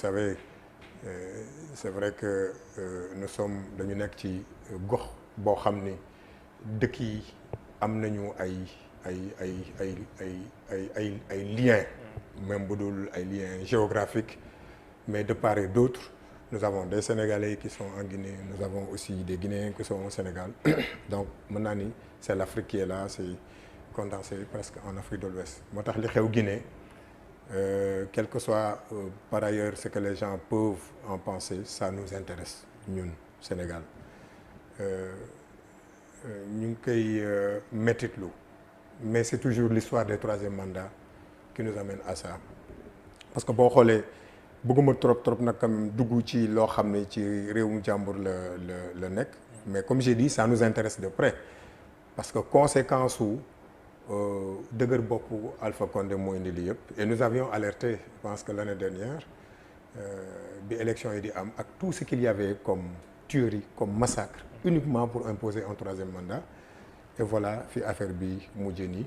savez c'est vrai que nous sommes dañu nekk ci gox boo xam ni dëkk yi am nañu ay liens même bu dul ay liens géographiques mais de part et d'autre nous avons des Sénégalais qui sont en Guinée nous avons aussi des Guinéens qui sont au Sénégal donc mën naa ni c'est l'Afrique qui est là c'est condensé presque en Afrique de l'Ouest moo tax li xew Guinée quel que soit par ailleurs ce que les gens peuvent en penser ça nous intéresse ñun Sénégal ñu ngi koy mettitlu mais c'est toujours l'histoire des troisième mandats qui nous amène à ça parce que boo xoolee bëgguma trop nag quand même dugg ci loo xam ne ci réewum jàmbur la nekk mais comme j'ai dit ça nous intéresse de près parce que conséquence su dëgër bopp Alpha Condé moo indi li yëpp et nous avions alerté je pense que l'année dernière bi élection yi di am ak tout ce qu'il y avait comme tuerie comme massacre uniquement pour imposer un troisième mandat et voilà fi affaire bi mujjee nii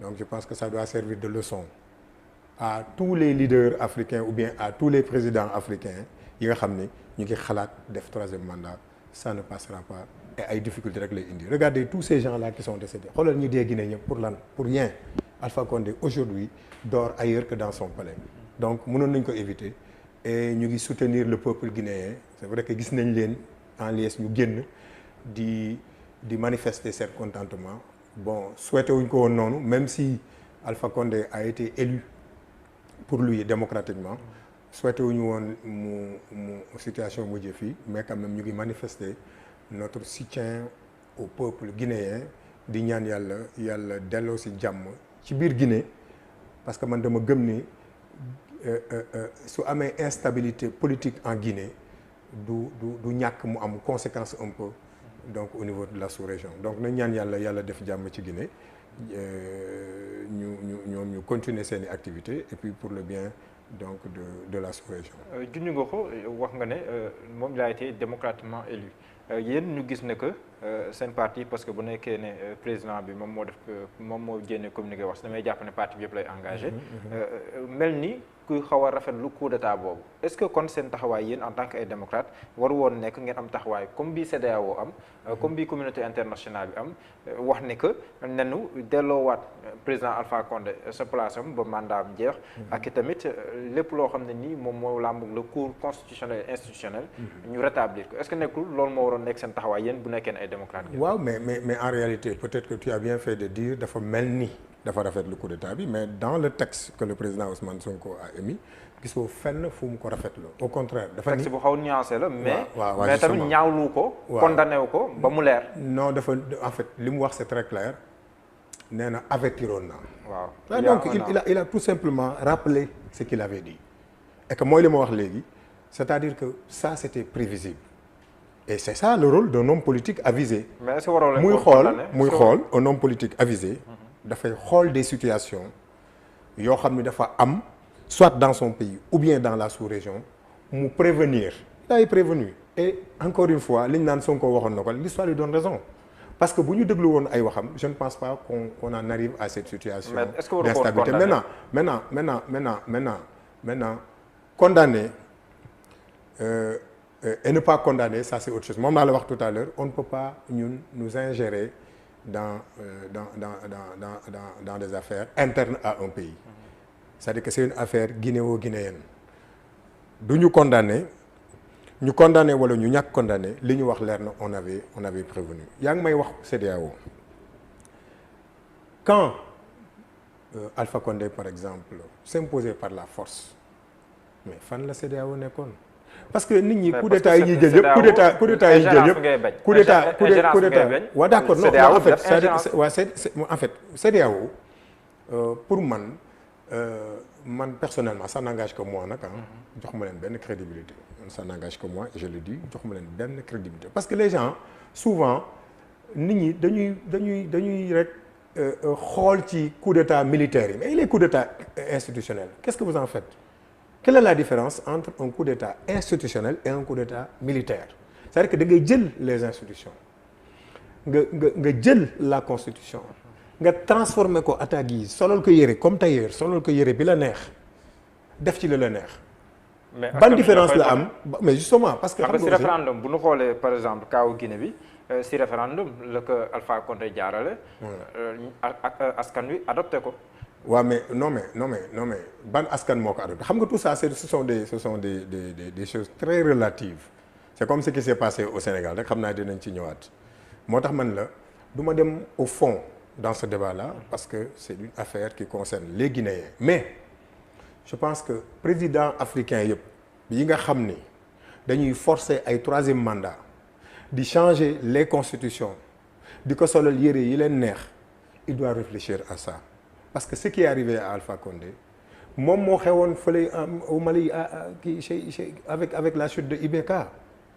donc je pense que ça doit servir de leçon à tous les leaders africains ou bien à tous les présidents africains yi nga xam ni ñu ngi xalaat def troisième mandat ça ne passera pas et ay difficultés rek lay indi regardez tous ces gens là qui sont décédés xoolal ñi dee Guinée ñëpp pour lan pour rien Alpha Condé aujourd'hui dort ailleurs que dans son palais donc mënoon nañ ko éviter et ñu ngi soutenir le peuple guinéen c'est vrai que gis nañ leen en liesse ñu génn di manifester seen contentement bon souhaité wuñ ko woon noonu même si Alpha Condé a été élu pour lui démocratiquement souhaité wuñu woon mu situation mujjee fii mais quand même ñu ngi manifester notre soutien au peuple guinéen di ñaan yàlla delloo si jàmm ci biir Guinée parce que man dama gëm ni su amee instabilité politique en Guinée du ñàkk mu am conséquence un peu donc au niveau de la sous-région donc nañ ñaan yàlla def jàmm ci Guinée ñu continuer seeni activités et puis pour le bien donc de la sous-région. junj nga ko wax nga ne moom il a été démocratiquement élu yéen ñu gis ne que seen parti parce que bu nekkee ne président bi moom moo génne communiqué wax damay jàpp ne parti bi yëpp lay engagé. mel ni kuy xaw a rafetlu coup d'état boobu est-ce que kon seen taxawaay yéen en tant que ay démocrate waru woon nekk ngeen am taxawaay comme bii CEDEAO am comme bii communauté internationale bi am wax ne que nenu delloowaat président Alpha Condé sa place am ba mandat am jeex ak tamit lépp loo xam ne nii moom moo làmb le cours constitutionnel et institutionnel ñu rétablir ko est-ce que nekkul loolu moo waroon nekk seen taxawaay yéen bu nekkee ne ay démocrate waaw mais en réalité peut-être que tu as bien fait de dire dafa mel ni dafa rafetlu coup d'état bi mais dans le texte que le président Ousmane Sonko a émis gisoo fenn fu mu ko rafetlu au contraire dafa ni texte bu xaw nuancé la mais mais tamit ñaawlu ko condamné wu ko ba mu leer non dafa en fait li mu wax c'est très clair nee na avertiroon na waaw donc il a tout simplement rappelé ce qu'il avait dit et que mooy li ma wax léegi c'est-à-dire que ça c'était prévisible et c'est ça le rôle d'un homme politique avisé muy xool un homme politique avisé dafay xool des situations yoo xam ni dafa am soit dans son pays ou bien dans la sous-région mu prévenir il a prévenu et encore une fois li ñu naan Sonko waxoon na ko l'histoire lui donne raison parce que bu ñu déglu woon ay waxam je ne pense pas qu'on en arrive à cette situation d'instabilité maintenant condamner et ne pas condamner ça c'est autre chose moom laa la wax tout à l'heure on ne peut pas nous ingérer dans des affaires internes à un pays c'est-à-dire que c'est une affaire guinéo-guinéenne du ñu condamner wala ñu ñàkk condamner li ñu wax leer na on avait prévenu yaa ngi may wax CEDEAO quand Alpha Condé par exemple s'imposait par la force mais fan la CEDEAO nekkoon parce que nit ñi coup d'état yi ñuy jël yëpp coup d'état yi jël yëpp coup d'état waaw d'accord non en fait CEDEAO pour man personnellement ça n'engage que moi nag jox ma leen benn crédibilité ça n'engage que moi et je le dis jox ma leen benn crédibilité parce que les gens souvent nit ñi dañuy rek xool ci coup d'état militaire yi mais les coups d'état institutionnels qu'est-ce que vous en faites? Quelle est la différence entre un coup d'état institutionnel et un coup d'état militaire? C'est-à-dire que da ngay jël les institutions nga jël la constitution nga transformer ko à ta guise solal ko yére comme tailleur solal ko yére bi la neex def ci la neex ban différence la am mais justement parce que xam nga si référendum bu ñu xoolee par exemple kaawu Guinée bi si référendum la ko Alpha Condé jaarale ak askan wi adopté ko. waaw mais non mais ban askan moo ko adopté xam nga tout ça ce sont des choses très relatives c'est comme ce qui s'est passé au Sénégal rek xam naa dinañ ci ñëwaat moo tax man la du ma dem au fond dans ce débat-là parce que c'est une affaire qui concerne les Guinéens mais je pense que président africain yëpp yi nga xam ni dañuy forcer ay troisième mandat di changer les constitutions di ko solal yére yi leen neex il doit réfléchir à ça parce que ce qui est arrivé à Alpha Condé moom moo xewoon fële au Mali avec la chute de IBK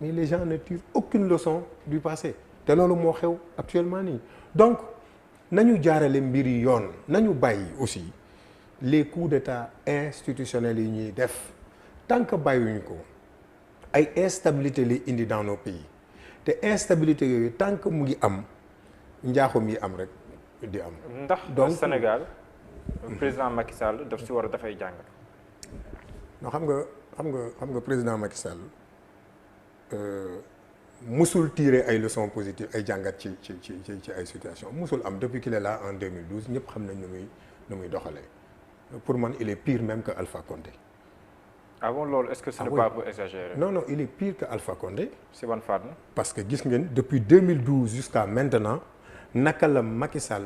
mais les gens ne tirent aucune leçon du passé te loolu moo xew actuellement nii donc nañu jaarale mbir yi yoon nañu bàyyi aussi les coups d'état institutionnels yi ñuy def tant que bàyyiwuñu ko ay instabilité li indi dans nos pays te instabilité yooyu tant que mu ngi am njaaxum yi am rek di am. ndax donc Sénégal président Macky Sall daf si war a dafay jàngat. non xam nga président Macky Sall musul tirer ay leçons positives ay jàngat ci ay situations musul am depuis qu'il est là en 2012 ñëpp xam nañ nu muy doxalee. Pour man il est pire même que Alpha Condé. Ah bon loolu est-ce que ce n'est pas un peu exagéré? Non il est pire que Alpha Condé. si ban fànn. parce que gis ngeen depuis 2012 jusqu'à maintenant naka la Macky Sall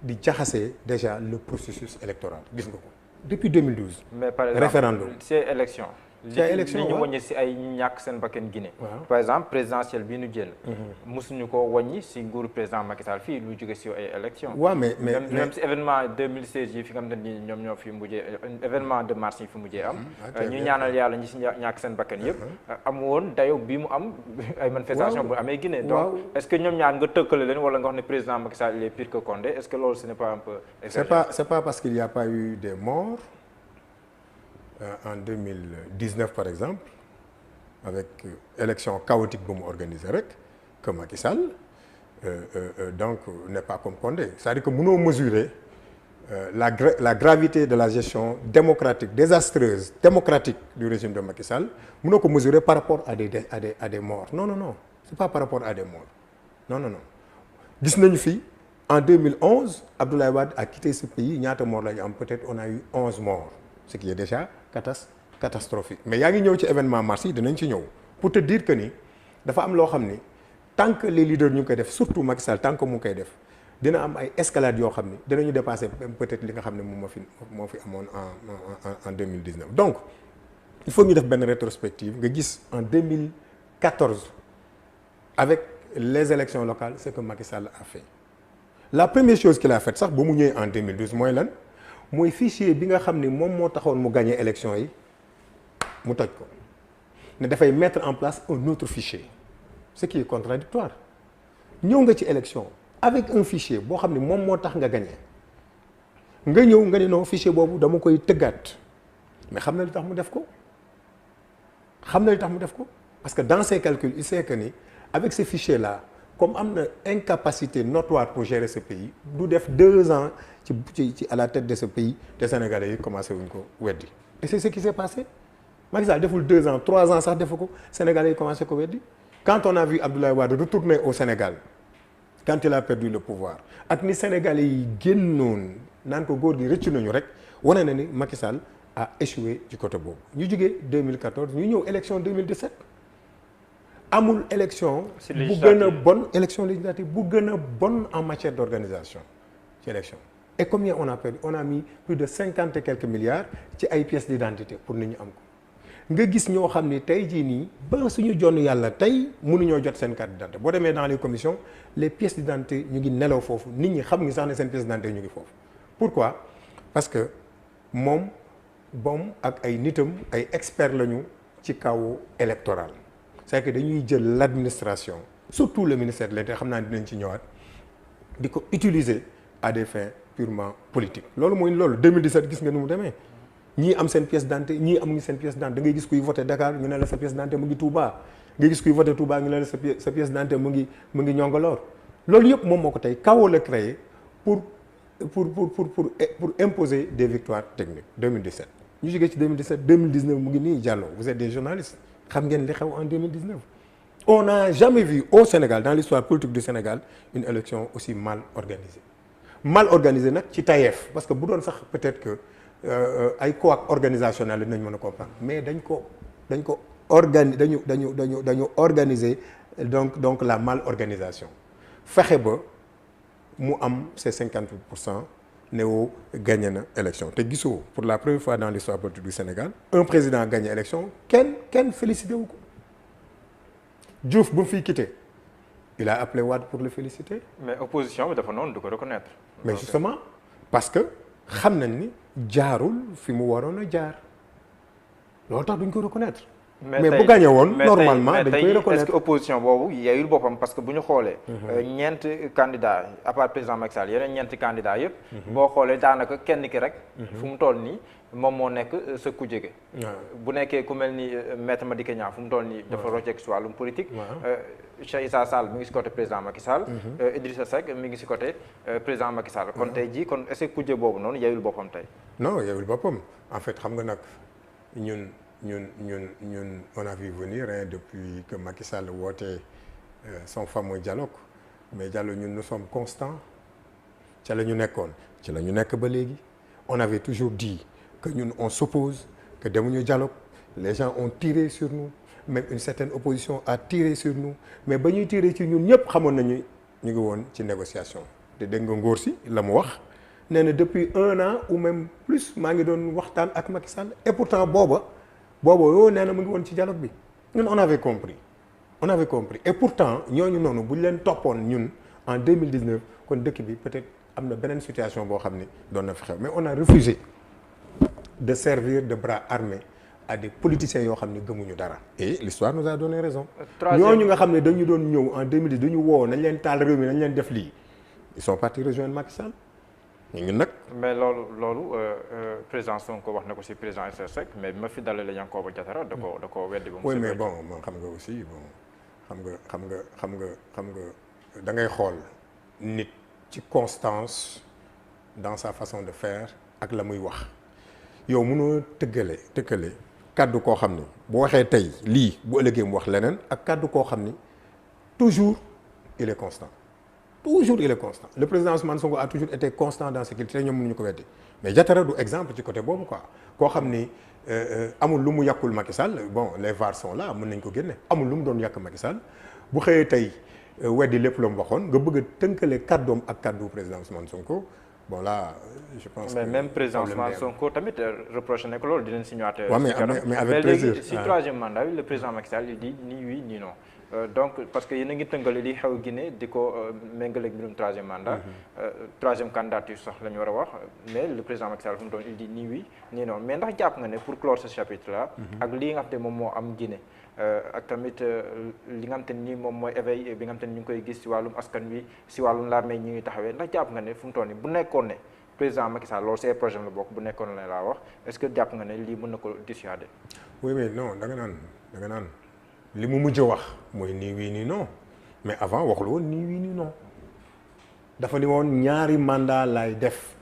di jaxasee déjà le processus électoral gis nga ko depuis 2012. mais par exemple référendum c'est élection. élection li ñu wàññi si ay ñàkk seen bakkan Guinée. waaw par exemple présidentielle bi ñu jël. mosuñu ko wàññi si nguuru président Macky Sall fii lu jóge si ay élection. waaw mais même si événement 2016 yi fi nga xamante ni ñoom ñoo fi mujjee événement de mars yi fi mujjee am. ñu ñaanal yàlla ñi si ñàkk seen bakkan yëpp. am woon dayo bi mu am ay manifestation bu amee Guinée. donc est-ce que ñoom ñaar nga tëkkale leen wala nga wax ne président Macky Sall il est pire que Condé est-ce que loolu ce n'est pas un peu exagéré? c'est pas parce qu'il y a pas eu des morts en 2019 par exemple avec élection chaotique bu mu organisé rek que Macky Sall donc n'est pas comme Condé c'est-à-dire que mënoo mesurer la gravité de la gestion démocratique désastreuse démocratique du régime de Macky Sall mënoo ko mesurer par rapport à des morts non c'est pas par rapport à des morts non gis nañu fi en 2011 Abdoulaye Wade a quitté ce pays ñaata morts la ñu am peut-être on a eu 11 morts ce qui est déjà catastrophique mais yaa ngi ñëw ci événement mars yi dinañ ci ñëw pour te dire que ni dafa am loo xam ni tant que les leaders ñu ngi koy def surtout Macky Sall tant que mu ngi koy def dina am ay escalades yoo xam ni dinañu dépasser peut-être li nga xam ne moo fi amoon en 2019 donc il faut ñu def benn rétrospective nga gis en 2014 avec les élections locales ce que Macky Sall a fait la première chose qu'il a faite sax ba mu ñëwee en 2012 mooy lan mooy fichier bi nga xam ni moom moo taxoon mu gagné élection yi mu toj ko ne dafay mettre en place un autre fichier ce qui est contradictoire ñëw nga ci élection avec un fichier boo xam ne moom moo tax nga gagné nga ñëw nga ne non fichier boobu dama koy tëggaat mais xam na li tax mu def ko parce que dans ses calculs il sait que ni avec ce fichier là comme am na incapacité notoire pour gérer ce pays du def 2 ans ci à la tête de ce pays te Sénégalais yi commencé wuñ ko weddi et c'est ce qui s'est passé Macky Sall deful 2 ans 3 ans sax defu ko Sénégalais yi commencé ko weddi quand on a vu Abdoulaye Wade retourner au Sénégal quand il a perdu le pouvoir ak ni Sénégalais yi génnoon naan ko góor gi rëccu nañu rek wane na ni Macky Sall a échoué ci côté boobu ñu jógee 2014 ñu ñëw élection 2017 amul élection bu gën a bonne élection législative bu gën a bonne en matière d'organisation ci élection et combien on a perdu on a mis plus de 50 et quelques milliards ci ay pièces d'identité pour nit ñu am ko nga gis ñoo xam ni tey jii nii ba suñu jonn yàlla tey mënuñoo jot seen carte d'identité boo demee dans les commissions les pièces d'identité ñu ngi nelaw foofu nit ñi xam ngi sax ne seen pièces d'identité ñu ngi foofu pourquoi parce que moom ak ay nitam ay experts lañu ci kaw électoral c'est que dañuy jël l'administration surtout le ministère de l'Intérieur xam naa dinañ ci ñëwaat di ko utiliser à des fins purement politiques loolu 2017 gis nga nu mu demee ñii am seen pièce d'identité ñii amuñu seen pièce d'identité da ngay gis kuy voté Dakar ñu ne la sa pièce d'identité mu ngi Touba nga gis kuy voté Touba ñu ne la sa pièce d'identité mu ngi Ñongoloor loolu yëpp moom moo ko tey kawoo la créé pour imposer des victoires techniques 2017 ñu jógee ci 2017 2019 mu ngi nii Diallo vous êtes des journalistes xam ngeen li xew en 2019 on n'a jamais vu au Sénégal dans l'histoire politique du Sénégal une élection aussi mal organisée nag ci tayeef parce que bu doon sax peut-être que ay couac organisationnel la nañ mën a comprendre mais dañu organiser donc la mal organisation fexe ba mu am ces 58% Néo gagné na élection te gisoo pour la première fois dans l'histoire politique du Sénégal un président gagné élection kenn félicité wu ko Diouf bu mu fiy quitté il a appelé Wade pour le féliciter. mais opposition bi dafa noonu du ko reconnaître. mais justement parce que xam nañ ni jaarul fi mu waroon a jaar loolu tax duñ ko reconnaître. mais bu gagné woon normalement dañ koy reconnaître. est-ce que opposition boobu yeyul boppam parce que bu ñu xoolee. ñeenti candidats à part président Macky Sall yeneen ñeenti candidats yëpp. boo xoolee daanaka kenn ki rek. fu mu toll nii moom moo nekk sa ku jege. bu nekkee ku mel ni maître Madické Niang fu mu toll nii dafa rocceeku si wàllum politique. Cheikh Issa Sall mi ngi si côté président Macky Sall. Idrissa Seck mi ngi si côté président Macky Sall. kon tey jii kon est-ce que kujje boobu noonu yeyul boppam tey. non yeyul boppam en fait xam nga nag ñun on a vu venir depuis que Macky Sall woote son fameux dialogue mais dialogue ñun nous sommes constants ca la ñu nekkoon ci la ñu nekk ba léegi on avait toujours dit que ñun on s'oppose que demuñu dialogue les gens ont tiré sur nous même une certaine opposition a tiré sur nous mais ba ñuy tiré ci ñun ñëpp xamoon nañu ñu ngi woon ci négociation te dégg nga ngóor si la mu wax nee na depuis 1 an ou même plus maa ngi doon waxtaan ak Macky Sall et pourtant booba yow nee na mu ngi woon ci dialogue bi ñun on avait compris et pourtant ñooñu noonu bu ñu leen toppoon ñun en 2019 kon dëkk bi peut-être am na beneen situation boo xam ni doon na fi xew mais on a refusé de servir de bras armé à des politiciens yoo xam ne gëmuñu dara et l'histoire nous a donné raison ñooñu nga xam ne dañu doon ñëw en 2010 dañu woo nañ leen taal réew mi nañ leen def lii ils sont partis rejoindre Macky Sall ñun nag. mais loolu président Sonko wax na ko ci président Idrissa Seck mais bi ma fi dalalee Yankhoba Diattara da ko weddi ba mu. oui mais bon xam nga aussi xam nga da ngay xool nit ci constance dans sa façon de faire ak la muy wax yow mënoo tëggale kàddu koo xam ni bu waxee tey lii bu ëllëgee mu wax leneen ak kàddu koo xam ni toujours il est constant. Le président Ousmane Sonko a toujours été constant dans ce qu'il fait ñoom mënuñu ko weddi mais Diattara du exemple ci côté boobu quoi koo xam ni amul lu mu yàqul Macky Sall bon les VAR sont là mën nañ ko génne amul lu mu doon yàq Macky Sall bu xëyee tey weddi lépp lu mu waxoon nga bëgg a tënkale kàddoom ak kàddu président Ousmane Sonko bon là je pense mais même président Ousmane Sonko tamit reproché na ko loolu dinañ si ñëwaat. waaw mais avec plaisir léegi si troisième mandat bi le président Macky Sall il dit ni oui ni non. Donc parce que yéen a ngi tëngale li xew Guinée di ko méngaleeg mbirum troisième mandat. Troisième candidature sax la ñu war a wax mais le président Macky Sall fu mu doon il dit ni oui ni non mais ndax jàpp nga ne pour clore ce chapitre là. ak lii nga xam te moom moo am Guinée. ak tamit li nga xam te ni moom mooy éveil bi nga xam te ni ñu ngi koy gis si wàllum askan wi si wàllum l'armée ñu ngi taxawee ndax jàpp nga ne fu mu toll nii bu nekkoon ne président Macky Sall loolu c'est projet la bokk bu nekkoon ne laa wax est-ce que jàpp nga ne lii mën na ko dissuader. oui mais non da nga naan li mu mujj wax mooy nii oui nii non mais avant waxul woon nii oui nii non dafa ni woon ñaari mandat laay def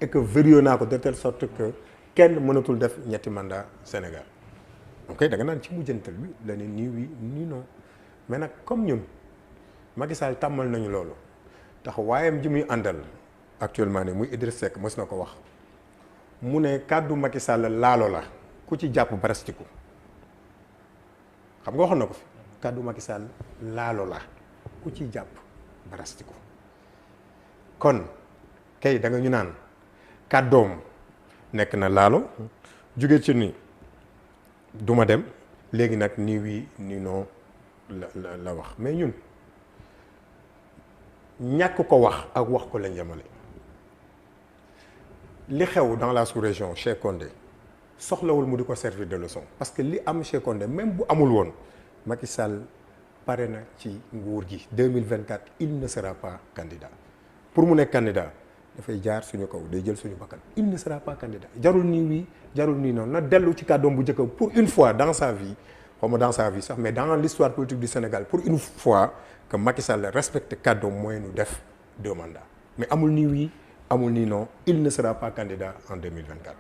et que vérifié naa ko de telle sorte que kenn mënatul def ñetti mandat Sénégal ok da nga naan ci mujjantal bi la ne nii oui nii non mais nag comme ñun Macky Sall tàmmal nañu loolu tax waayam ji muy àndal actuellement ne muy Idriss Seck mës na ko wax mu ne kàddu Macky Sall laalo la ku ci jàpp barastiku xam nga waxoon na ko fi kàddu Macky Sall laalo la ku ci jàpp barastiku kon kay da nga ñu naan kàddoom nekk na laalo jóge ci ni duma dem léegi nag nii oui nii non la wax mais ñun ñàkk ko wax ak wax ko lañ yemale li xew dans la sous-région Cheikh Condé soxlawul mu di ko servir de leçon parce que li am Cheikh Condé même bu amul woon Macky Sall pare na ci nguur gi 2024 il ne sera pas candidat pour mu nekk candidat dafay jaar suñu kaw day jël suñu bakkan il ne sera pas candidat jarul nii oui jarul nii noonu na dellu ci kàddoom bu njëkk pour une fois dans sa vie xaw ma dans sa vie sax mais dans l'histoire politique du Sénégal pour une fois que Macky Sall respecte kàddoom mooy nu def 2 mandats mais amul nii oui amul nii non il ne sera pas candidat en 2024